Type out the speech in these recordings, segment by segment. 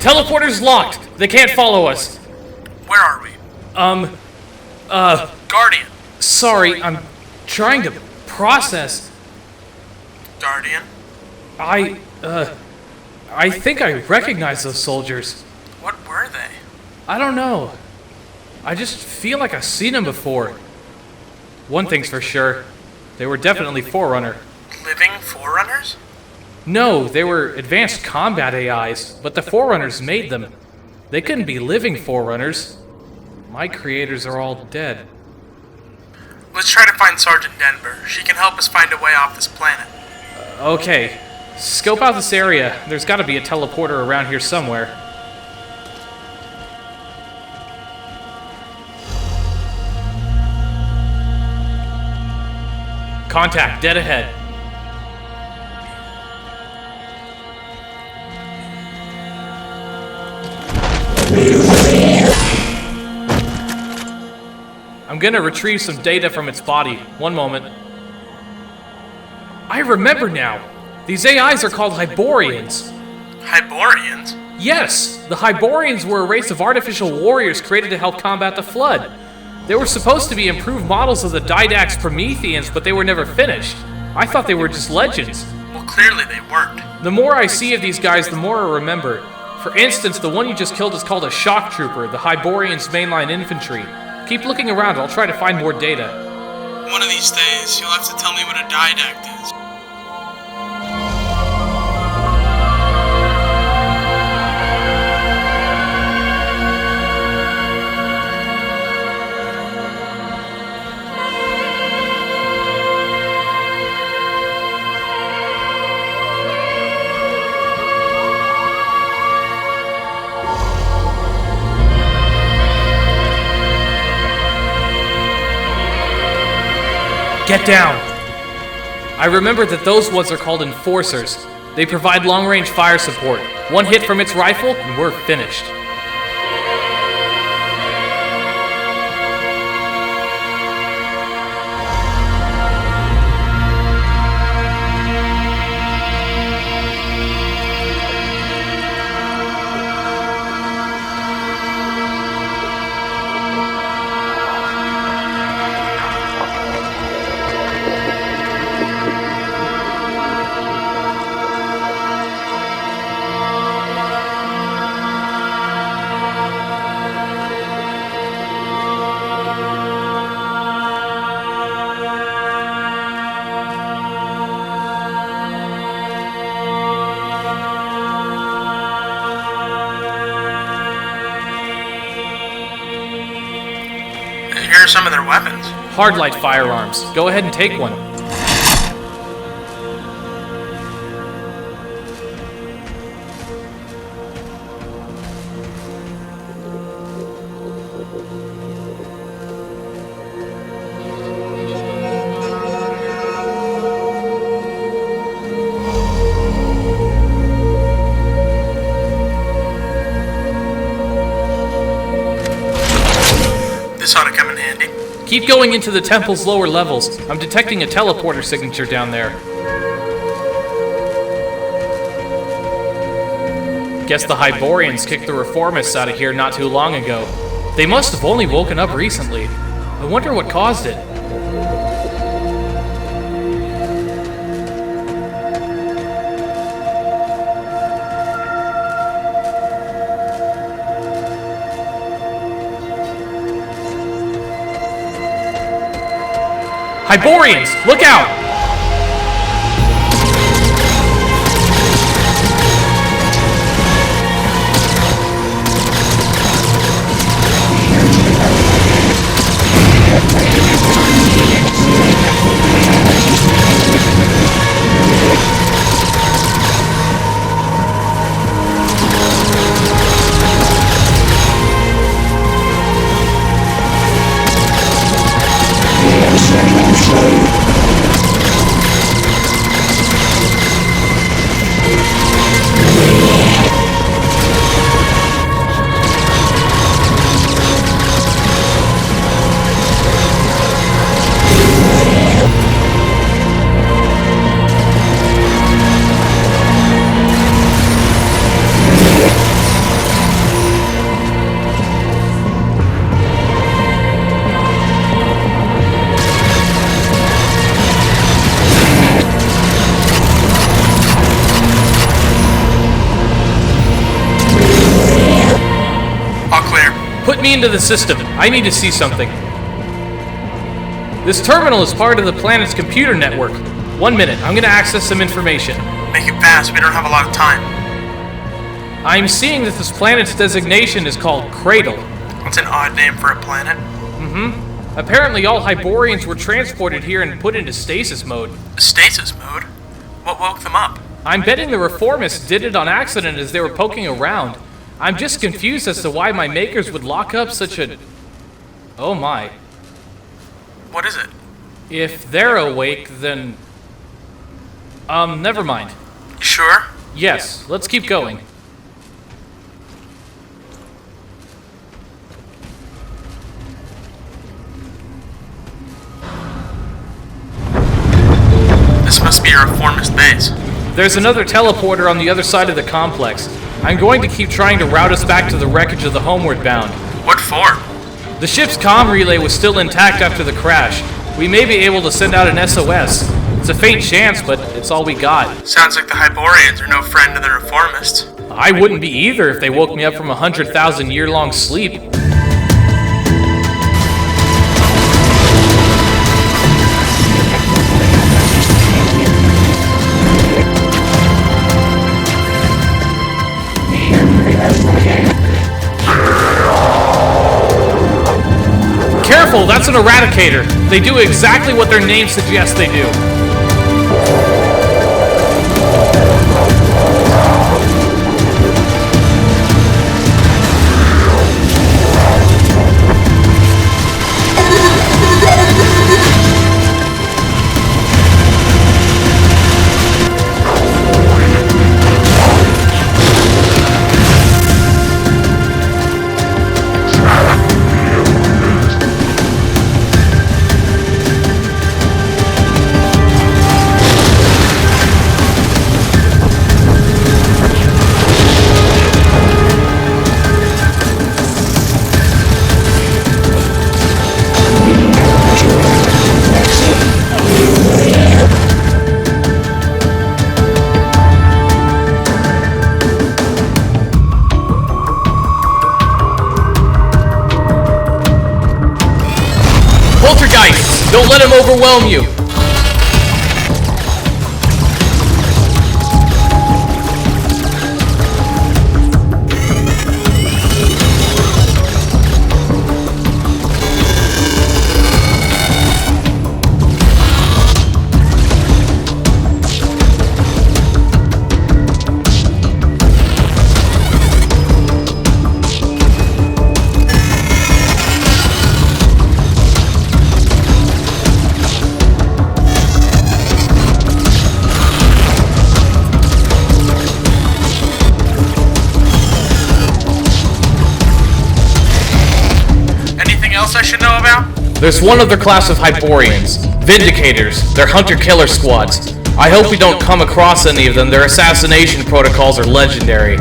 teleporter's locked. They can't follow us. Where are we? Guardian. Sorry, I'm trying to process. Guardian? I think I recognize those soldiers. What were they? I don't know. I just feel like I've seen them before. One thing's for sure. They were definitely Forerunner. Living Forerunners? No, they were advanced combat AIs, but the Forerunners made them. They couldn't be living Forerunners. My creators are all dead. Let's try to find Sergeant Denver. She can help us find a way off this planet. Okay. Scope out this area. There's gotta be a teleporter around here somewhere. Contact, dead ahead. I'm gonna retrieve some data from its body. One moment. I remember now. These AIs are called Hyborians. Hyborians? Yes, the Hyborians were a race of artificial warriors created to help combat the Flood. They were supposed to be improved models of the Didax Prometheans, but they were never finished. I thought they were just legends. Well, clearly they weren't. The more I see of these guys, the more I remember. For instance, the one you just killed is called a shock trooper, the Hyborians' mainline infantry. Keep looking around, I'll try to find more data. One of these days, you'll have to tell me what a didact is. Get down! I remember that those ones are called Enforcers. They provide long-range fire support. One hit from its rifle, and we're finished. Here are some of their weapons. Hardlight firearms. Go ahead and take one. This ought to come in handy. Keep going into the temple's lower levels. I'm detecting a teleporter signature down there. Guess the Hyborians kicked the reformists out of here not too long ago. They must have only woken up recently. I wonder what caused it. Hyborians, look out! Put me into the system. I need to see something. This terminal is part of the planet's computer network. 1 minute, I'm gonna access some information. Make it fast, we don't have a lot of time. I'm seeing that this planet's designation is called Cradle. That's an odd name for a planet. Apparently all Hyborians were transported here and put into stasis mode. Stasis mode? What woke them up? I'm betting the reformists did it on accident as they were poking around. I'm just confused as to why my makers would lock up such a... Oh my. What is it? If they're awake, then... never mind. You sure? Yes, let's keep going. This must be a reformist base. There's another teleporter on the other side of the complex. I'm going to keep trying to route us back to the wreckage of the Homeward Bound. What for? The ship's comm relay was still intact after the crash. We may be able to send out an SOS. It's a faint chance, but it's all we got. Sounds like the Hyborians are no friend to the reformists. I wouldn't be either if they woke me up from a 100,000-year-long sleep. Careful, that's an eradicator. They do exactly what their name suggests they do. Don't let him overwhelm you. I should know about? There's one other class of Hyborians, Vindicators. They're hunter-killer squads. I hope we don't come across any of them. Their assassination protocols are legendary.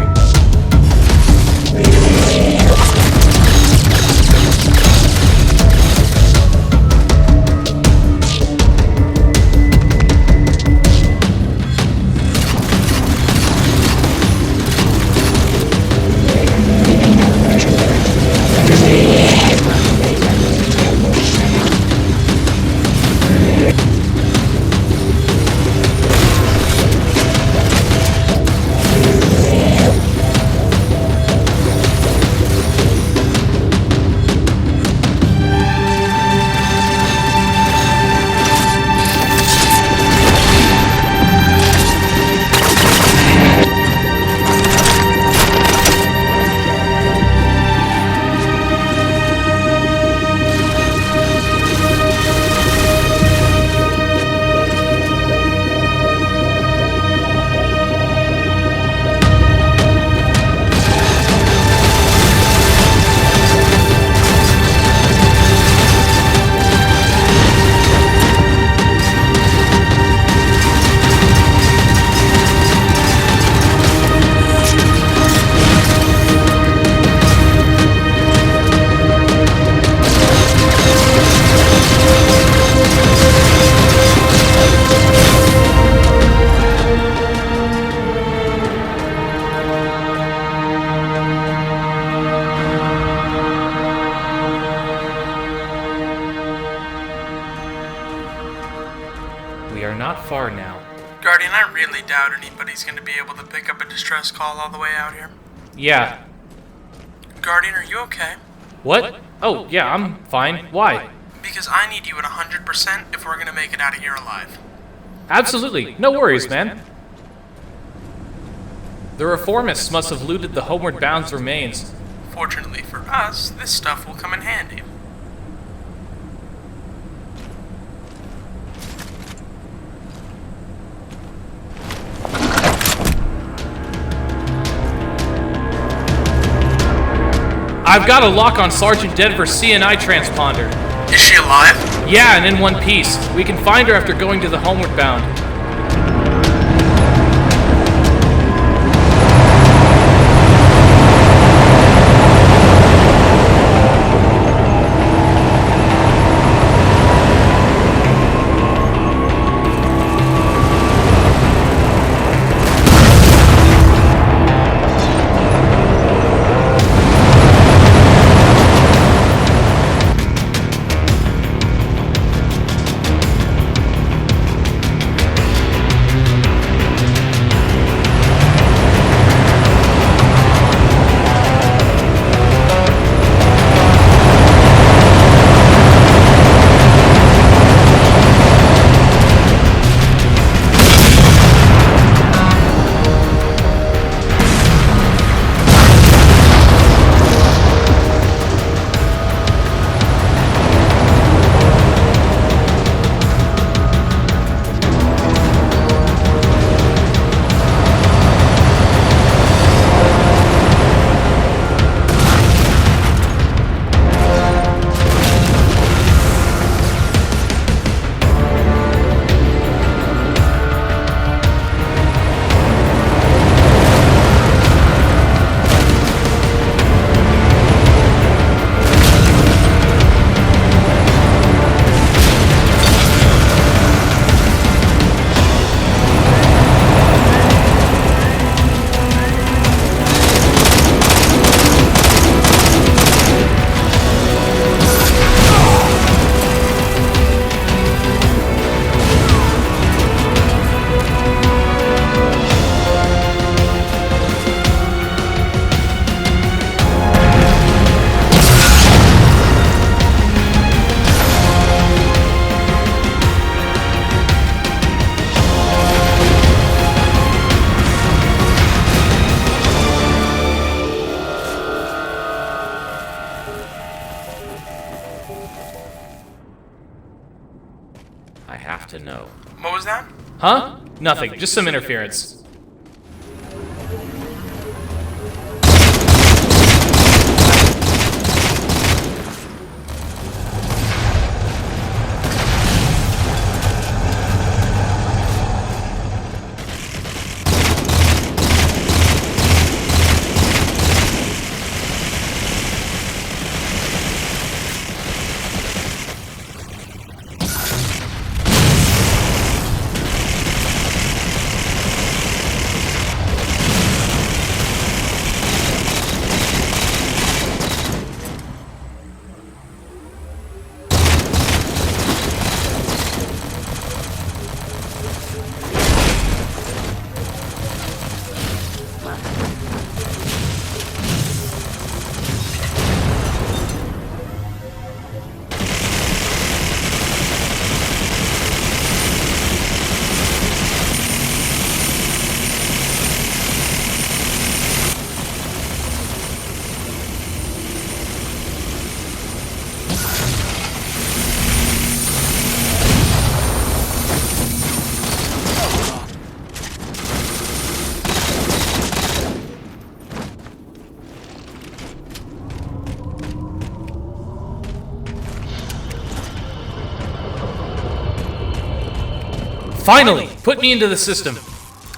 power now. Guardian, I really doubt anybody's going to be able to pick up a distress call all the way out here. Yeah. Guardian, are you okay? What? Oh, yeah, I'm fine. Why? Because I need you at 100% if we're going to make it out of here alive. Absolutely. No worries, man. The reformists must have looted the homeward bound's remains. Fortunately for us, this stuff will come in handy. I've got a lock on Sergeant Denver's CNI transponder. Is she alive? Yeah, and in one piece. We can find her after going to the homeward bound. I have to know. What was that? Huh? Nothing, just some interference. Finally! Put me into the system.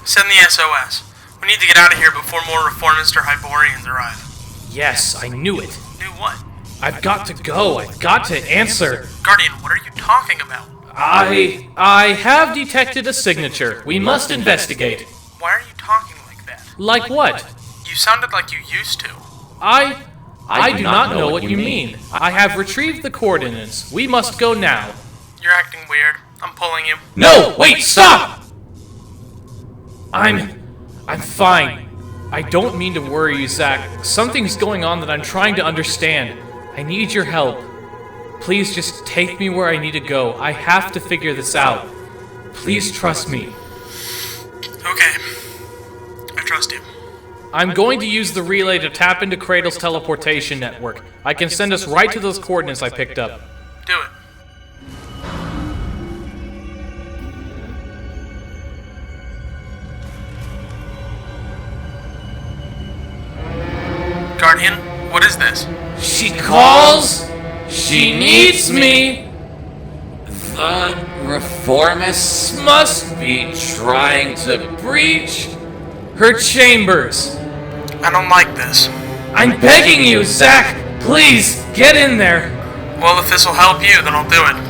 Send the SOS. We need to get out of here before more reformist or Hyborians arrive. Yes, I knew it. Knew what? I've got to go. I've got to answer. Guardian, what are you talking about? I have detected a signature. We must investigate. Why are you talking like that? Like what? You sounded like you used to. I do not know what you mean. I have retrieved the coordinates. We must go now. You're acting weird. I'm pulling you. No! Wait, stop! I'm fine. I don't mean to worry you, Zach. Something's going on that I'm trying to understand. I need your help. Please just take me where I need to go. I have to figure this out. Please trust me. Okay. I trust you. I'm going to use the relay to tap into Cradle's teleportation network. I can send us right to those coordinates I picked up. Do it. Guardian, what is this? She calls! She needs me! The reformists must be trying to breach Her chambers! I don't like this. I'm begging you, Zach! Please, get in there! Well, if this'll help you, then I'll do it.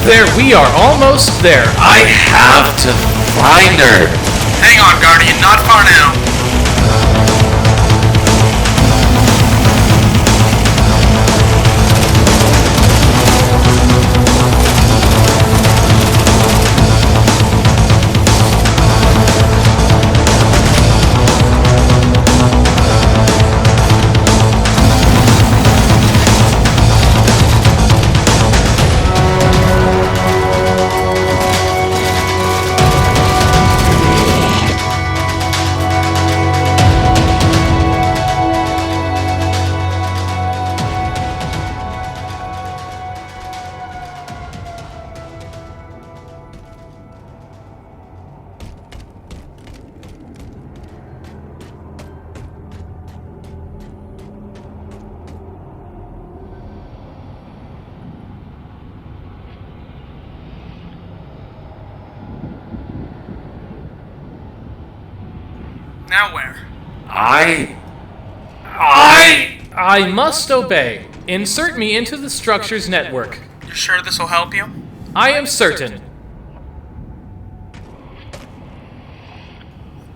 There, we are almost there. I have to find her. Hang on, Guardian, not far now. Now where? I must obey. Insert me into the structure's network. You sure this'll help you? I am certain.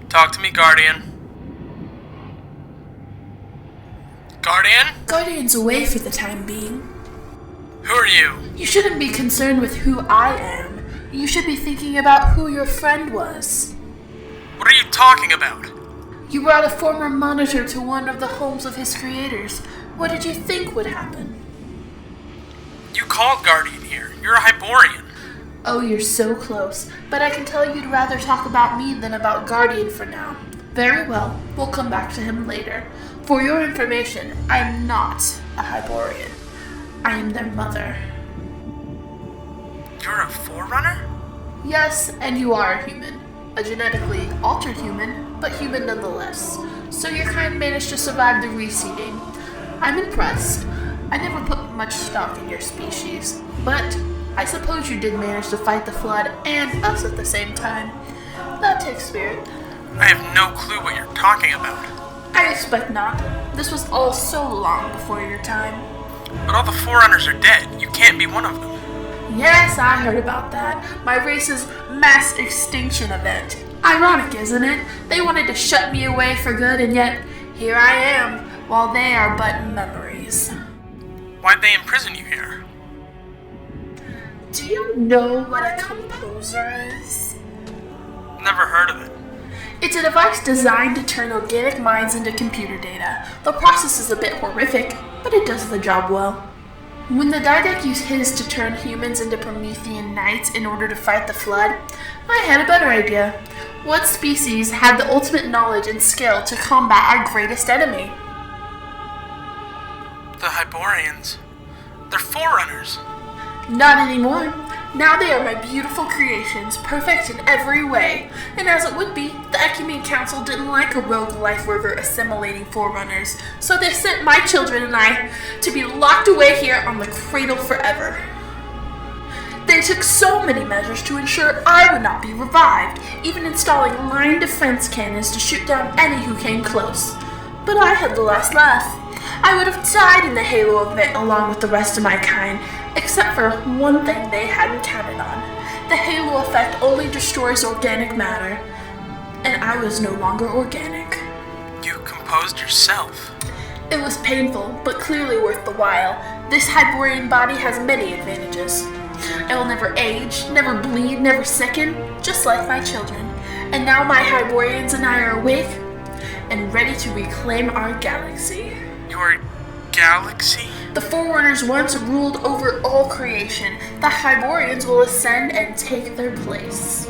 Talk to me, Guardian. Guardian? Guardian's away for the time being. Who are you? You shouldn't be concerned with who I am. You should be thinking about who your friend was. What are you talking about? You brought a former monitor to one of the homes of his creators. What did you think would happen? You called Guardian here. You're a Hyborian. Oh, you're so close. But I can tell you'd rather talk about me than about Guardian for now. Very well, we'll come back to him later. For your information, I'm not a Hyborian. I am their mother. You're a Forerunner? Yes, and you are a human. A genetically altered human, but human nonetheless. So your kind managed to survive the reseeding. I'm impressed. I never put much stock in your species, but I suppose you did manage to fight the Flood and us at the same time. That takes spirit. I have no clue what you're talking about. I expect not. This was all so long before your time. But all the Forerunners are dead. You can't be one of them. Yes, I heard about that. My race's mass extinction event. Ironic, isn't it? They wanted to shut me away for good, and yet here I am, while they are but memories. Why'd they imprison you here? Do you know what a composer is? Never heard of it. It's a device designed to turn organic minds into computer data. The process is a bit horrific, but it does the job well. When the Didact used his to turn humans into Promethean knights in order to fight the Flood, I had a better idea. What species had the ultimate knowledge and skill to combat our greatest enemy? The Hyborians. They're Forerunners. Not anymore. Now they are my beautiful creations, perfect in every way. And as it would be, the Ecumene Council didn't like a rogue Lifebringer assimilating Forerunners, so they sent my children and I to be locked away here on the cradle forever. They took so many measures to ensure I would not be revived, even installing line defense cannons to shoot down any who came close. But I had the last laugh. I would have died in the Halo event along with the rest of my kind, except for one thing they hadn't counted on. The Halo effect only destroys organic matter, and I was no longer organic. You composed yourself. It was painful, but clearly worth the while. This Hyborian body has many advantages. I will never age, never bleed, never sicken, just like my children. And now my Hyborians and I are awake and ready to reclaim our galaxy. Your galaxy? The Forerunners once ruled over all creation. The Hyborians will ascend and take their place.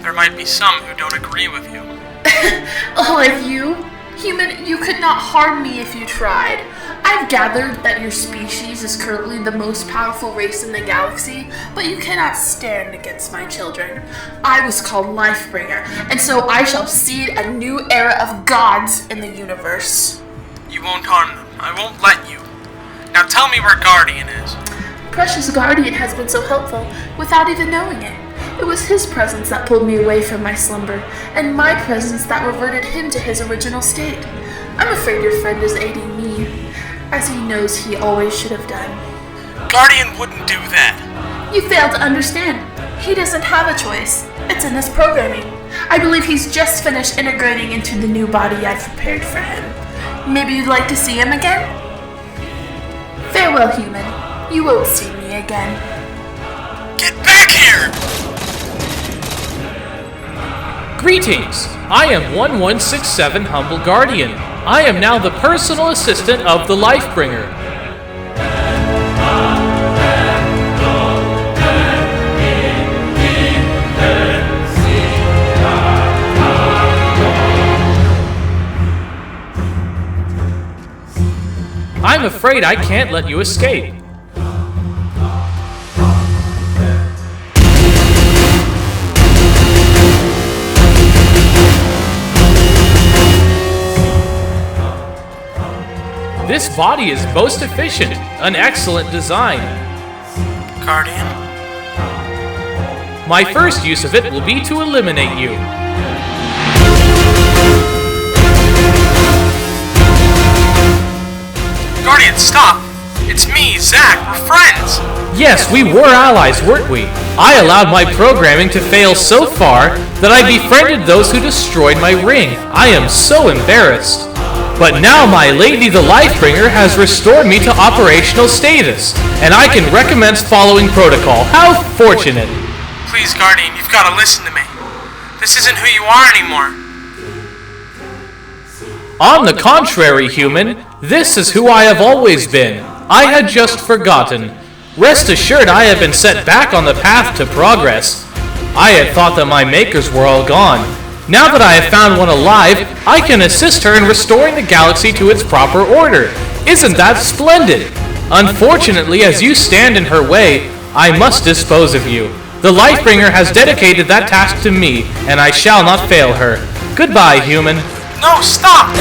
There might be some who don't agree with you. Like you? Human, you could not harm me if you tried. I've gathered that your species is currently the most powerful race in the galaxy, but you cannot stand against my children. I was called Lifebringer, and so I shall seed a new era of gods in the universe. You won't harm them. I won't let you. Now tell me where Guardian is. Precious Guardian has been so helpful without even knowing it. It was his presence that pulled me away from my slumber, and my presence that reverted him to his original state. I'm afraid your friend is aiding me, as he knows he always should have done. Guardian wouldn't do that. You fail to understand. He doesn't have a choice. It's in his programming. I believe he's just finished integrating into the new body I've prepared for him. Maybe you'd like to see him again? Farewell, human. You won't see me again. Get back here! Greetings! I am 1167 Humble Guardian. I am now the personal assistant of the Lifebringer. I'm afraid I can't let you escape. This body is most efficient, an excellent design. Guardian? My first use of it will be to eliminate you. Guardian, stop! It's me, Zach. We're friends! Yes, we were allies, weren't we? I allowed my programming to fail so far that I befriended those who destroyed my ring. I am so embarrassed. But now my lady the Lifebringer has restored me to operational status, and I can recommence following protocol. How fortunate! Please, Guardian, you've got to listen to me. This isn't who you are anymore. On the contrary, human, this is who I have always been. I had just forgotten. Rest assured I have been set back on the path to progress. I had thought that my makers were all gone. Now that I have found one alive, I can assist her in restoring the galaxy to its proper order. Isn't that splendid? Unfortunately, as you stand in her way, I must dispose of you. The Lifebringer has dedicated that task to me, and I shall not fail her. Goodbye, human. No, stop!